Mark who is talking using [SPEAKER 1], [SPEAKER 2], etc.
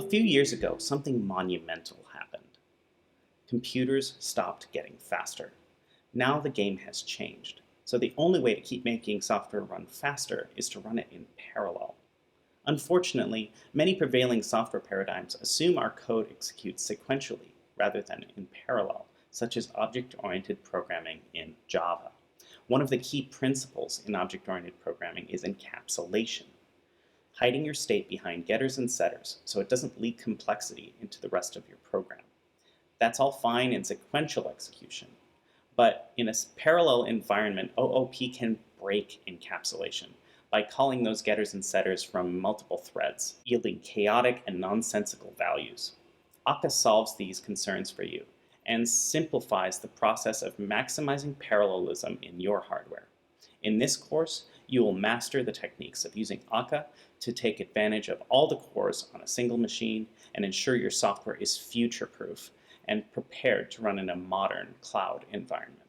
[SPEAKER 1] few years ago, something monumental happened. Computers stopped getting faster. Now the game has changed. So the only way to keep making software run faster is to run it in parallel. Unfortunately, many prevailing software paradigms assume our code executes sequentially rather than in parallel, such as object-oriented programming in Java. One of the key principles in object-oriented programming is encapsulation, hiding your state behind getters and setters so it doesn't leak complexity into the rest of your program. That's all fine in sequential execution, but in a parallel environment, OOP can break encapsulation by calling those getters and setters from multiple threads, yielding chaotic and nonsensical values. Akka solves these concerns for you and simplifies the process of maximizing parallelism in your hardware. In this course, you will master the techniques of using Akka to take advantage of all the cores on a single machine and ensure your software is future-proof and prepared to run in a modern cloud environment.